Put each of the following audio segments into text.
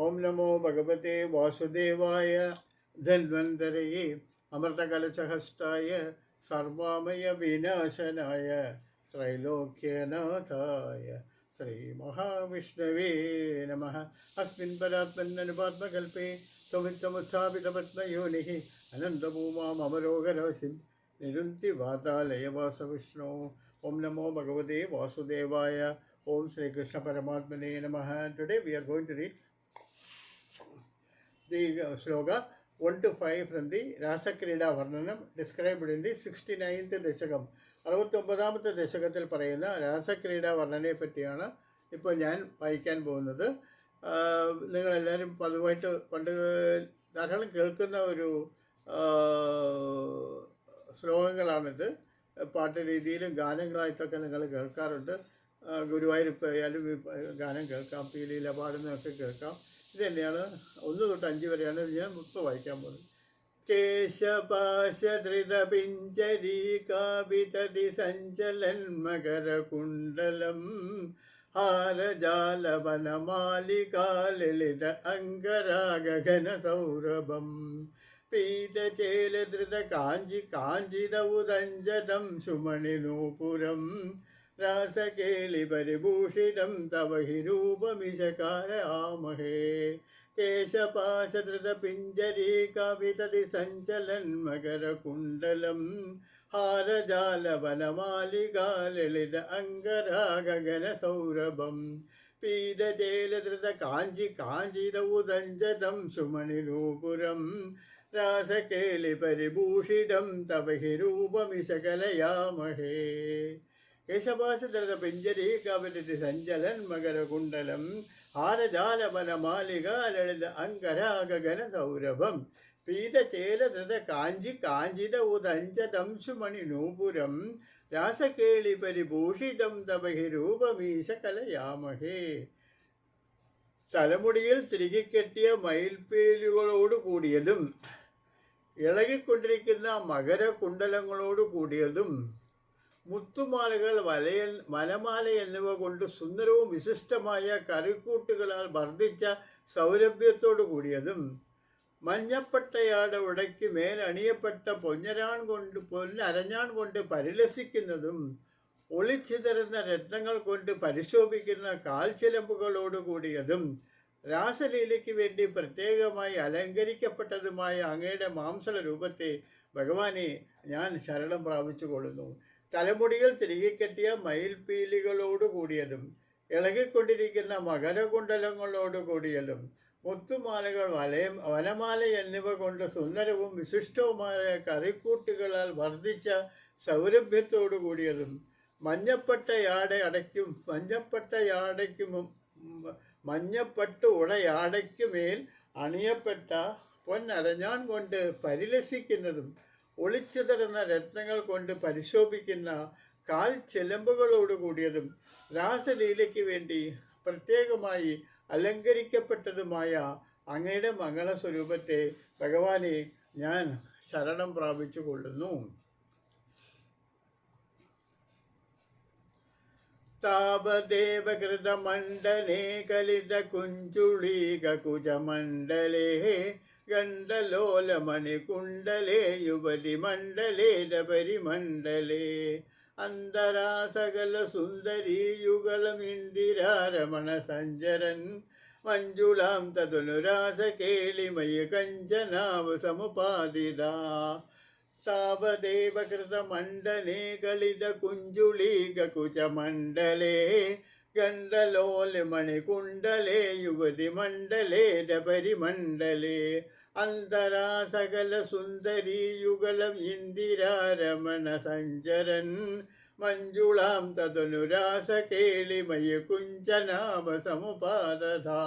ഓം നമോ ഭഗവതേ വാസുദേവായ ധന്വന്തരയെ അമൃതകലശഹസ്തായ സർവാമയ വിനാശനായ ത്രൈലോക്യനാഥായ ശ്രീ മഹാവിഷ്ണവേ നമ. അസ്മിൻ പരാത്മന്നനുപാത്മകൽപ്പേ ത്വമിത്തമുസ്ഥാപിതപത്മയോനിഃ അനന്തഭൂമാമരോഗരാശിം നിരുന്തി വാതാലയവാസവിഷ്ണു. ഓം നമോ ഭഗവതേ വാസുദേവായ. Om Sri Krishna Paramatmane Namaha. Today we are going to read the sloka 1 to 5 from the Rasakrida Varnanam described in the 69th ദശകം. 69ാമത്തെ ദശകത്തിൽ പറയുന്ന രാസക്രീഡ വർണ്ണനയെ പറ്റിയാണ് ഇപ്പോൾ ഞാൻ വായിക്കാൻ പോകുന്നത്. നിങ്ങളെല്ലാവരും പതിവായിട്ട് പണ്ട് ധാരാളം കേൾക്കുന്ന ഒരു ശ്ലോകങ്ങളാണിത്. പാട്ട് രീതിയിലും ഗാനങ്ങളായിട്ടൊക്കെ നിങ്ങൾ കേൾക്കാറുണ്ട്. ഗുരുവായൂരിപ്പോൾ ആയാലും ഗാനം കേൾക്കാം, പീലിയില പാടുന്നതൊക്കെ കേൾക്കാം. ഇത് തന്നെയാണ് 1 തൊട്ട് 5 വരെയാണ് ഞാൻ ഇപ്പോൾ വായിക്കാൻ പോകുന്നത്. കേശപാശധൃതപിഞ്ചരീകാവിതതി സഞ്ചലൻ മകരകുണ്ടലം ഹാരജാലവനമാലികാലളിത അംഗരാഗന സൗരഭം പീതചേലധൃത കാഞ്ചിതൗദഞ്ജതം സുമണിനൂപുരം രാസകേളിപരിഭൂഷിതം തവ ഹി രൂപമിശകാരയാമഹേ. കേശപാശധൃതപിഞ്ചരീകാവിതതി സഞ്ചലൻ മകരകുണ്ടലം ഹാരജാലവനമാലികാലളിത അംഗരാഗന സൗരഭം പീതചേലധൃത കാഞ്ചിതൗദഞ്ജതം സുമണിനൂപുരം രാസകേളിപരിഭൂഷിതം തവ ഹി രൂപമിശകലയാമഹേ. കേശപാശധൃതപിഞ്ചരീകാവിതതി സഞ്ചലൻ മകരകുണ്ടലം ഹാരജാലവനമാലികാലളിത അംഗരാഗന സൗരഭം പീതചേലധൃത കാഞ്ചിതൗദഞ്ജതം സുമണിനൂപുരം രാസകേളിപരിഭൂഷിതം തവ ഹി രൂപമീശകലയാമഹേ. തലമുടിയിൽ തിരികെക്കെട്ടിയ മയിൽപ്പീലികളോട് കൂടിയതും ഇളകിക്കൊണ്ടിരിക്കുന്ന മകരകുണ്ടലങ്ങളോട് കൂടിയതും മുത്തുമാലകൾ, വനമാല എന്നിവ കൊണ്ട് സുന്ദരവും വിശിഷ്ടമായ കറിക്കൂട്ടുകളാൽ വർദ്ധിച്ച സൗരഭ്യത്തോടു കൂടിയതും മഞ്ഞപ്പട്ടയാട് ഉടയ്ക്ക് മേലണിയപ്പെട്ട പൊന്നരഞ്ഞാൺ കൊണ്ട് പരിലസിക്കുന്നതും ഒളിച്ചിതറുന്ന രത്നങ്ങൾ കൊണ്ട് പരിശോഭിക്കുന്ന കാൽച്ചിലമ്പുകളോട് കൂടിയതും രാസലീലയ്ക്ക് വേണ്ടി പ്രത്യേകമായി അലങ്കരിക്കപ്പെട്ടതുമായ അങ്ങയുടെ മാംസള രൂപത്തെ ഭഗവാനെ ഞാൻ ശരണം പ്രാപിച്ചു കൊള്ളുന്നു. തലമുടികൾ തിരികെ കെട്ടിയ മയിൽപ്പീലികളോട് കൂടിയതും ഇളകിക്കൊണ്ടിരിക്കുന്ന മകരകുണ്ടലങ്ങളോട് കൂടിയതും മുത്തുമാലകൾ, വനമാല എന്നിവ കൊണ്ട് സുന്ദരവും വിശിഷ്ടവുമായ കറിക്കൂട്ടുകളാൽ വർദ്ധിച്ച സൗരഭ്യത്തോടു കൂടിയതും മഞ്ഞപ്പട്ട് ഉടയാടയ്ക്കുമേൽ അണിയപ്പെട്ട പൊന്നരഞ്ഞാൺ കൊണ്ട് പരിലസിക്കുന്നതും ഒളിച്ചിതറുന്ന രത്നങ്ങൾ കൊണ്ട് പരിശോഭിക്കുന്ന കാൽ ചിലമ്പുകളോട് കൂടിയതും രാസലീലയ്ക്ക് വേണ്ടി പ്രത്യേകമായി അലങ്കരിക്കപ്പെട്ടതുമായ അങ്ങയുടെ മംഗളസ്വരൂപത്തെ ഭഗവാനെ ഞാൻ ശരണം പ്രാപിച്ചു കൊള്ളുന്നു. താപദേവകൃതമണ്ഡലേ കലിതകുഞ്ചുളീകുജമണ്ഡലേ ഗണ്ഡലോലമണികുണ്ടലേ യുവതിമണ്ഡലേ ദപരിമണ്ഡലേ അന്തരാസകല സുന്ദരീയുഗളമിന്ദിരാരമണ സഞ്ചരൻ മഞ്ജുളാം തദനുരാസകേളിമയ കഞ്ചനാവ സമുപാദിതാ താവദേവകൃതമണ്ഡലേ കലിതകുഞ്ചുളീകുജമണ്ഡലേ ഗണ്ഡലോലമണികുണ്ടലേ യുവതിമണ്ഡലേ ദപരിമണ്ഡലേ അന്തരാസകല സുന്ദരീയുഗളം ഇന്ദിരാരമണ സഞ്ചരൻ മഞ്ജുളാം തദനുരാസകേളിമയ കുഞ്ചനാമ സമുപാദധാ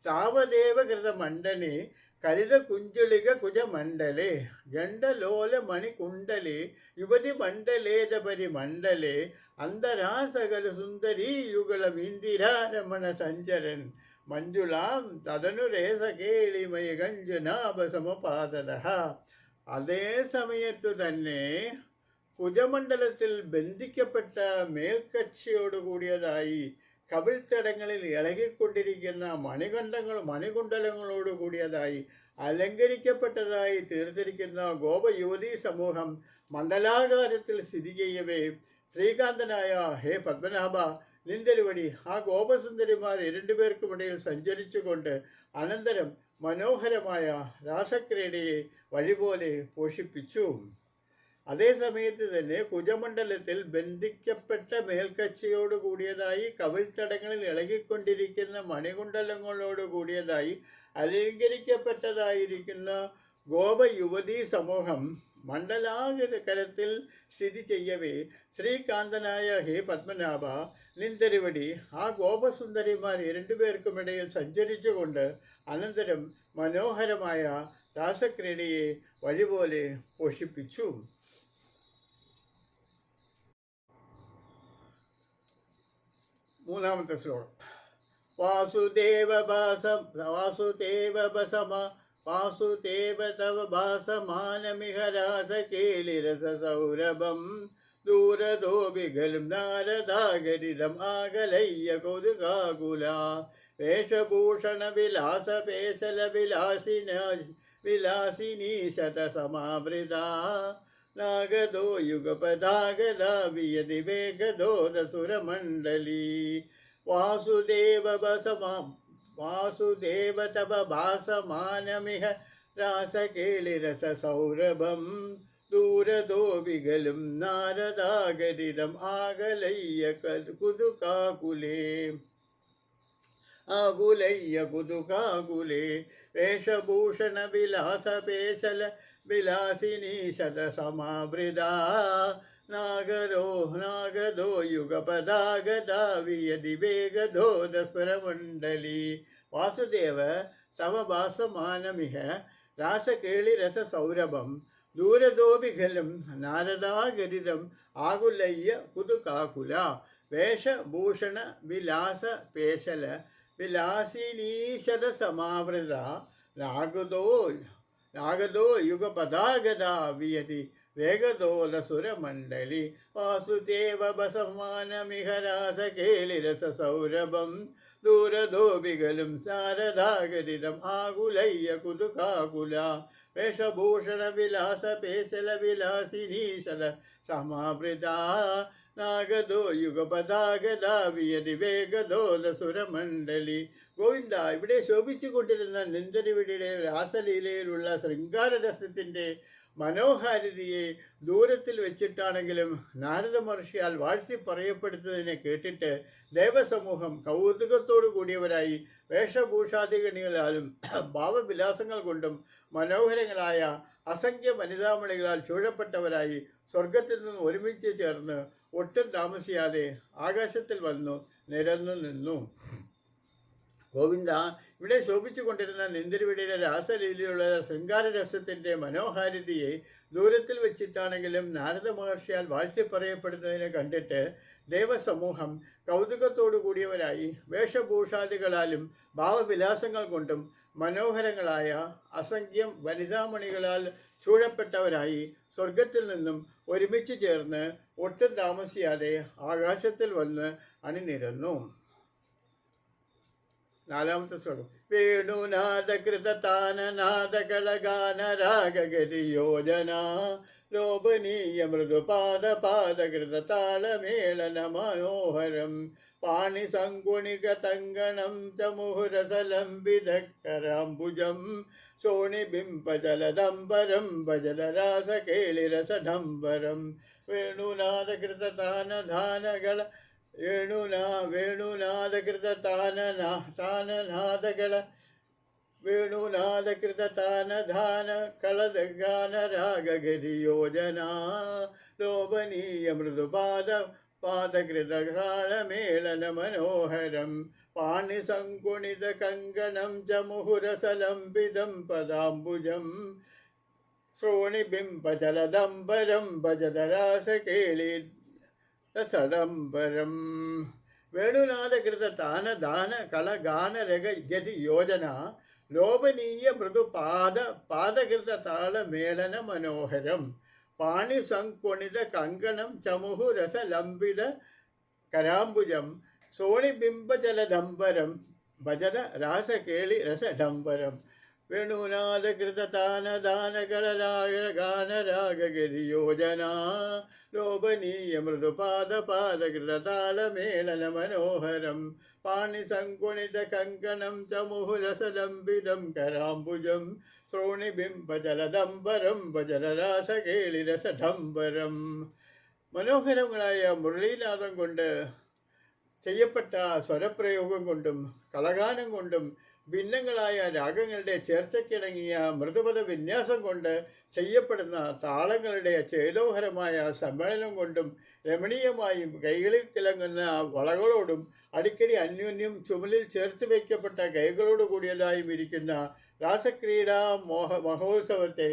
താവദേവകൃതമണ്ഡലേ കലിതകുഞ്ചുളികുജമണ്ഡലേ ഗണ്ഡലോലമണികുണ്ടലേ യുവതിമണ്ഡലേ ദപരിമണ്ഡലേ അന്തരാസകല സുന്ദരീയുഗളം ഇന്ദിരാരമണ സഞ്ചരൻ മഞ്ജുളാം തദനുരേസകേളിമയ കഞ്ചനാഭ സമുപാദതഃ. അതേ സമയത്തു തന്നെ കുജമണ്ഡലത്തിൽ ബന്ധിക്കപ്പെട്ട മേൽക്കച്ചയോടുകൂടിയതായി കവിൾത്തടങ്ങളിൽ ഇളകിക്കൊണ്ടിരിക്കുന്ന മണികുണ്ടലങ്ങളോട് കൂടിയതായി അലങ്കരിക്കപ്പെട്ടതായി തീർത്തിരിക്കുന്ന ഗോപയുവതീ സമൂഹം മണ്ഡലാകാരത്തിൽ സ്ഥിതി ചെയ്യവേ ശ്രീകാന്തനായ ഹേ പത്മനാഭ നിന്തിരുവടി ആ ഗോപസുന്ദരിമാർ രണ്ടുപേർക്കുമിടയിൽ സഞ്ചരിച്ചുകൊണ്ട് അനന്തരം മനോഹരമായ രാസക്രീഡയെ വഴിപോലെ പോഷിപ്പിച്ചു. അതേ സമയത്ത് തന്നെ കുജമണ്ഡലത്തിൽ ബന്ധിക്കപ്പെട്ട മേൽക്കച്ചയോട് കൂടിയതായി കവിൾത്തടങ്ങളിൽ ഇളകിക്കൊണ്ടിരിക്കുന്ന മണികുണ്ടലങ്ങളോട് കൂടിയതായി അലങ്കരിക്കപ്പെട്ടതായിരിക്കുന്ന ഗോപയുവതീ സമൂഹം മണ്ഡലാകരത്തിൽ സ്ഥിതി ചെയ്യവേ ശ്രീകാന്തനായ ഹേ പത്മനാഭ നിന്തിരുവടി ആ ഗോപസുന്ദരിമാർ രണ്ടുപേർക്കുമിടയിൽ സഞ്ചരിച്ചുകൊണ്ട് അനന്തരം മനോഹരമായ രാസക്രീഡയെ വഴിപോലെ പോഷിപ്പിച്ചു. മൂന്നാമത്തെ ശ്ലോകം. വാസുദേവ തവ ഭാസമാനമിഹ രാസകേളിരസസൗരഭം ദൂരദോ വികലും നാരദാഗരിതം ആകലയ്യ കൗതുകാകുല വേഷഭൂഷണ വിലാസ പേശല വിലാസിനീ ശതസമാവൃത നാഗദോ യുഗപദാഗദാ വിയതി വേഗദോദസുരമണ്ഡലീ വാസുദേവ തവ ഭാസമാനമിഹ രാസകേളിരസസൗരഭം ദൂരദോ വികലും നാരദാഗരിതം ആകലയ്യ കുതുകാകുലേ വേഷഭൂഷണ വിലാസ പേശല വിലാസിനീ ശതസമാവൃത നാഗദോ യുഗപദാഗദാ വിയതി വേഗദോദസ്വരമണ്ഡലീ വാസുദേവ തവ ഭാസമാനമിഹ രാസകേളിരസസൗരഭം ദൂരദോപിഖലും നാരദാഗരിതം ആകുലയ്യ കുതുകാകുല വേഷഭൂഷണ വിലാസ പേശല വിലാസിനീശത സമാവൃത നാഗദോ യുഗപദാഗദാ വിയതി വേഗദോലസുരമണ്ഡലി വാസുദേവ ബസമാനമിഹ രാസകേളിരസസൗരഭം ദൂരദോപികളും സാരദാഗരിതം ആകുലയ്യ കുതുകാകുല വേഷഭൂഷണ വിലാസ പേശല വിലാസിനീശത സമാവൃത നാഗദോ യുഗപദാഗദാ വിയതി വേഗദോലസുരമണ്ഡലി. ഗോവിന്ദ, ഇവിടെ ശോഭിച്ചു കൊണ്ടിരുന്ന നിന്ദരിവിടിയുടെ രാസലീലയിലുള്ള ശൃംഗാരരസത്തിൻ്റെ മനോഹാരിതയെ ദൂരത്തിൽ വെച്ചിട്ടാണെങ്കിലും നാരദ മഹർഷിയാൽ വാഴ്ത്തി പറയപ്പെടുന്നതിനെ കേട്ടിട്ട് ദേവസമൂഹം കൗതുകത്തോടു കൂടിയവരായി വേഷഭൂഷാദിഗണികളാലും ഭാവവിലാസങ്ങൾ കൊണ്ടും മനോഹരങ്ങളായ അസംഖ്യ വനിതാമണികളാൽ ചൂഴപ്പെട്ടവരായി സ്വർഗത്തിൽ നിന്ന് ഒരുമിച്ച് ചേർന്ന് ഒട്ടും താമസിയാതെ ആകാശത്തിൽ വന്നു നിരന്നു നിന്നു. ഗോവിന്ദ, ഇവിടെ ശോഭിച്ചു കൊണ്ടിരുന്ന നിന്തിരുവിടിയുടെ രാസലീലയുള്ള ശൃംഗാരരസത്തിൻ്റെ മനോഹാരിതയെ ദൂരത്തിൽ വെച്ചിട്ടാണെങ്കിലും നാരദ മഹർഷിയാൽ വാഴ്ത്തി പറയപ്പെടുന്നതിനെ കണ്ടിട്ട് ദേവസമൂഹം കൗതുകത്തോടു കൂടിയവരായി വേഷഭൂഷാദികളാലും ഭാവവിലാസങ്ങൾ കൊണ്ടും മനോഹരങ്ങളായ അസംഖ്യം വനിതാമണികളാൽ ചൂഴപ്പെട്ടവരായി സ്വർഗത്തിൽ നിന്നും ഒരുമിച്ച് ചേർന്ന് ഒട്ടും താമസിയാതെ ആകാശത്തിൽ വന്ന് അണിനിരന്നു. നാലാമത്തെ ശ്ലോകം. വേണുനാദകൃതതാനനാദകളഗാനരാഗഗതിയോജന ലോഭനീയ മൃദുപാദപാദകൃതതാളമേളന മനോഹരം പാണിസങ്കുണികതങ്കണം ച മുഹുരസലംബിതകരാംബുജം ശോണിബിംബജലദംബരം ഭജലരാസകേളിരസഡംബരം വേണുനാദകൃതതാനധാനകള വേണുനാദകൃതതാനധാന കളദഗാനരാഗഗതിയോജന ലോഭനീയ മൃദുപാദകൃതകാളമേളന മനോഹരം പാണിസങ്കുണിത കങ്കണം ച മുഹുരസലംബിതം പദാംബുജം ശ്രോണിബിംബജലദംബരം ഭജതരാസകേളി സഡംബരം വേണുനാദകൃത താനദാന കളഗാനരഗ ഗതി യോജന ലോഭനീയ മൃദുപാദകൃത താളമേളന മനോഹരം പാണിസങ്കുണിത കങ്കണം ചമുഹു രസലംബിത കരാംബുജം സോണിബിംബജലദംബരം ഭജന രാസകേളി രസഡംബരം വേണുനാഥകൃതതാനദാനകളരായ ഗാനരാഗഗിരിയോജന ലോഭനീയ മൃദുപാദപാദകൃതതാളമേളന മനോഹരം പാണിസങ്കുണിത കങ്കണം ച മുഹുലസലംബിതം കരാംബുജം ശ്രോണിബിംബജലദംബരം ഭജനരാസകേളിരസഡംബരം. മനോഹരങ്ങളായ മുരളീനാദം കൊണ്ട് ചെയ്യപ്പെട്ട സ്വരപ്രയോഗം കൊണ്ടും കളഗാനം കൊണ്ടും ഭിന്നങ്ങളായ രാഗങ്ങളുടെ ചേർച്ചക്കിണങ്ങിയ മൃദുപദ വിന്യാസം കൊണ്ട് ചെയ്യപ്പെടുന്ന താളങ്ങളുടെ ചേതോഹരമായ സമ്മേളനം കൊണ്ടും രമണീയമായും കൈകളിൽ കിളങ്ങുന്ന വളകളോടും അടിക്കടി അന്യോന്യം ചുമലിൽ ചേർത്ത് വയ്ക്കപ്പെട്ട കൈകളോട് കൂടിയതായും ഇരിക്കുന്ന രാസക്രീഡാ മഹോത്സവത്തെ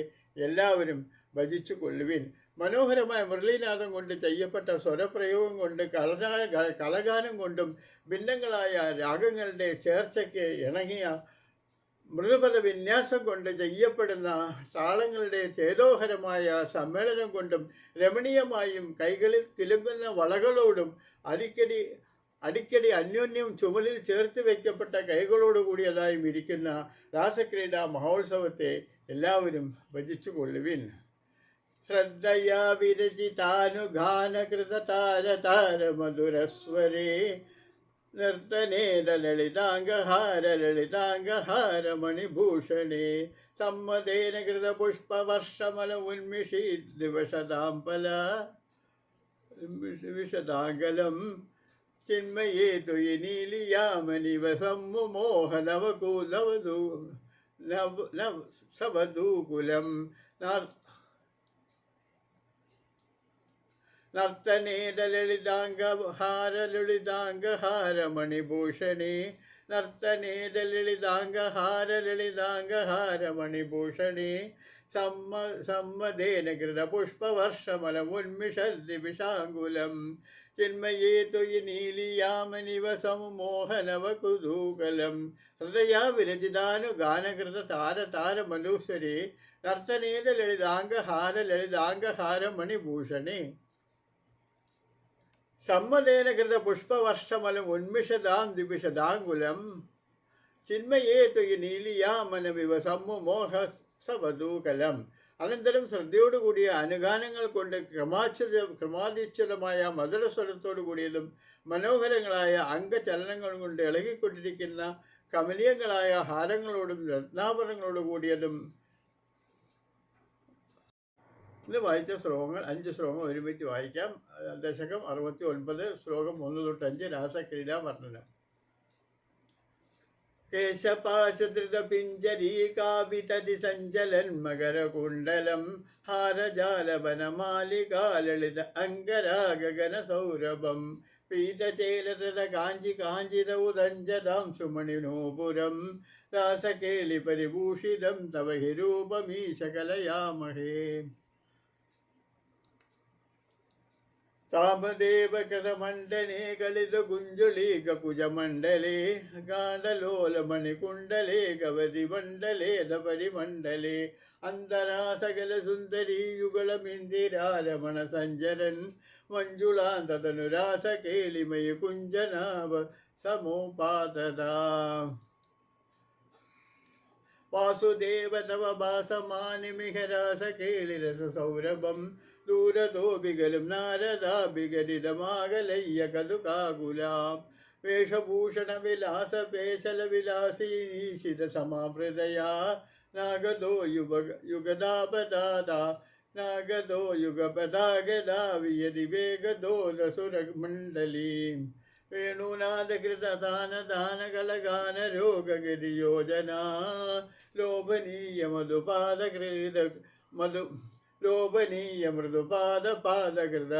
എല്ലാവരും ഭജിച്ചു കൊള്ളുവിൻ. മനോഹരമായ മുരളീനാദം കൊണ്ട് ചെയ്യപ്പെട്ട സ്വരപ്രയോഗം കൊണ്ട് കളഗാനം കൊണ്ടും ഭിന്നങ്ങളായ രാഗങ്ങളുടെ ചേർച്ചയ്ക്ക് ഇണങ്ങിയ മൃദുപദ വിന്യാസം കൊണ്ട് ചെയ്യപ്പെടുന്ന താളങ്ങളുടെ ചേതോഹരമായ സമ്മേളനം കൊണ്ടും രമണീയമായും കൈകളിൽ തിലുങ്ങുന്ന വളകളോടും അടിക്കടി അന്യോന്യം ചുമലിൽ ചേർത്ത് വയ്ക്കപ്പെട്ട കൈകളോട് കൂടിയതായും ഇരിക്കുന്ന രാസക്രീഡാ മഹോത്സവത്തെ എല്ലാവരും ഭജിച്ചു കൊള്ളുവിൻ. ശ്രദ്ധയാ വിരചിതാനുഗാനകൃതതാരതാരമധുരസ്വരേ നർത്തനേന ലളിതാംഗഹാരമണിഭൂഷണേ സമ്മതേന കൃതപുഷ്പവർഷമല ഉന്മിഷീ വിശദാംഗലം ചിന്മയേ ത്വയി നീലിയാമനിവ സമ്മുമോഹനവകൂലവധൂ സവധൂകുലം നർത്തനേന ലളിതാംഗഹാരമണിഭൂഷണേ നർത്തനേന ലളിതാംഗഹാരമണിഭൂഷണേ സമ്മതേന കൃതപുഷ്പവർഷമലമുന്മിഷദ്ദിവിഷാങ്കുലം ചിന്മയേ ത്വയി നീലിയാമനിവ സമ്മോഹനവകുതൂകലം ഹൃദയാ വിരചിതാനുഗാനകൃത താരതാരമധുസ്വരേ നർത്തനേന ലളിതാംഗഹാരമണിഭൂഷണേ സമ്മതേന കൃത പുഷ്പവർഷമലം ഉന്മിഷതാം ദ്വിവിഷദാങ്കുലം ചിന്മയേ ത്വയി നീലിയാമനമിവ സമ്മുമോഹ സവധൂകലം. അനന്തരം ശ്രദ്ധയോടുകൂടിയ അനുഗാനങ്ങൾ കൊണ്ട് ക്രമാധിച്ഛിതമായ മധുരസ്വരത്തോടു കൂടിയതും മനോഹരങ്ങളായ അംഗചലനങ്ങൾ കൊണ്ട് ഇളകിക്കൊണ്ടിരിക്കുന്ന കമനീയങ്ങളായ ഹാരങ്ങളോടും രത്നാഭരണങ്ങളോട് കൂടിയതും. ഇത് വായിച്ച ശ്ലോകങ്ങൾ 5 ശ്ലോകങ്ങൾ ഒരുമിച്ച് വായിക്കാം. ദശകം 69, ശ്ലോകം 1 തൊട്ട് 5, രാസക്രീഡാ വർണ്ണനം. കേശപാശധൃതപിഞ്ചരീകാവിതതി സഞ്ചലൻ മകരകുണ്ടലം ഹാരജാലവനമാലികാലളിത അംഗരാഗഗന സൗരഭം പീതചേലധൃത കാഞ്ചിത ഉദഞ്ചതാം സുമണിനോപുരം രാസകേളി പരിഭൂഷിതം തവ ഹി രൂപമീശ കലയാമഹേ. താമദേവകൃതമണ്ഡലേ ഗളിതകുഞ്ജുളീകുജമണ്ഡലേ ഗാഢലോലമണികുണ്ഡലേ ഗവതിമണ്ഡലേ ദപരിമണ്ഡലേ അന്തരാസകലസുന്ദരീയുഗളമിന്ദിരാരമണ സഞ്ജരൻ മഞ്ജുളാന്തതനുരാസകേളിമയ കുഞ്ജനാവ സമോപാതദാ. വാസുദേവ തവ ഭാസമാനിമിഹ രാസകേളിരസ സൗരഭം ദൂരതോപികലും നാരദാഭിഗരിതമാകലയ്യ കതുകാകുലാം വേഷഭൂഷണ വിലാസ പേശല വിലാസീനീശിത സമാഭൃതയാ നാഗദോ യുഗദാപദാദാ നാഗദോ യുഗപദാഗദാ വിയതി വേഗദോലസുരമണ്ഡലീം വേണുനാഥകൃതദാനദാനകളഗാനരോഗഗതിയോജനാ ലോഭനീയ മൃദുപാദകൃത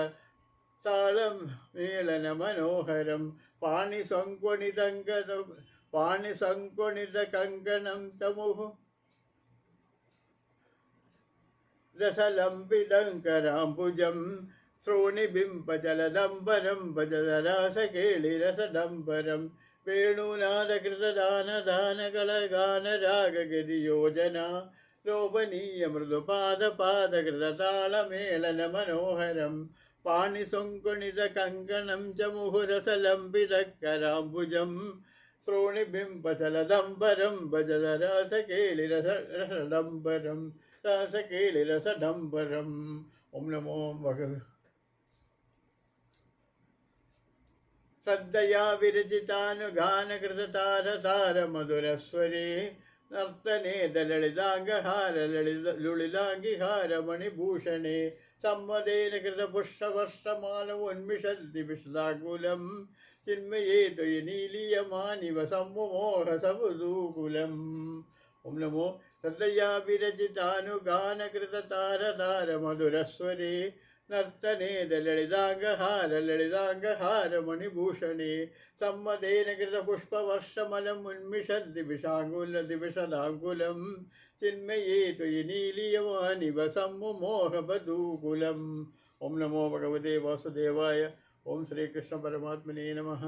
താളം മേളന മനോഹരം പാണിസങ്ക്വണിത കങ്കണം തമുഹു രസലംബിതം കരാംബുജം ശ്രോണിബിംബജലദംബരം ഭജതരാസകേളിരസഡംബരം വേണുനാഥകൃതദാനദാനകളഗാനരാഗഗതിയോജന ലോഭനീയ മൃദുപാദകൃതതാളമേളന മനോഹരം पाणिसुङ्कुणितकङ्कणं च मुहुरसलम्बितकराम्बुजं श्रोणिबिम्बचलदम्बरं भजदरासकेलिरसडम्बरं रासकेलिरसडम्बरम् ॐ नमो भगवते श्रद्धया विरचितानुगानकृततारतारमधुरस्वरे नर्तने दललिताङ्गहारललितलुलिलाङ्गिहारमणिभूषणे सम्मदेन कृतपुष्पवर्षमालमुन्मिषद्दि विशदाकुलं चिन्मये त्वयि नीलीयमानिव सम्मुमोहसबुदूकुलम् ॐ नमो श्रद्धया विरचितानुगानकृततारतारमधुरस्वरे नर्तने दललिताङ्गहारललिताङ्गहारमणिभूषणे सम्मदेन कृतपुष्पवर्षमलमुन्मिषद्दिविषाङ्गुलदिविषदाङ्कुलं चिन्मये त्वयि नीलीयमानिव सम्मुमोहबधूकुलम् ॐ नमो भगवते वासुदेवाय ॐ श्रीकृष्णपरमात्मने नमः।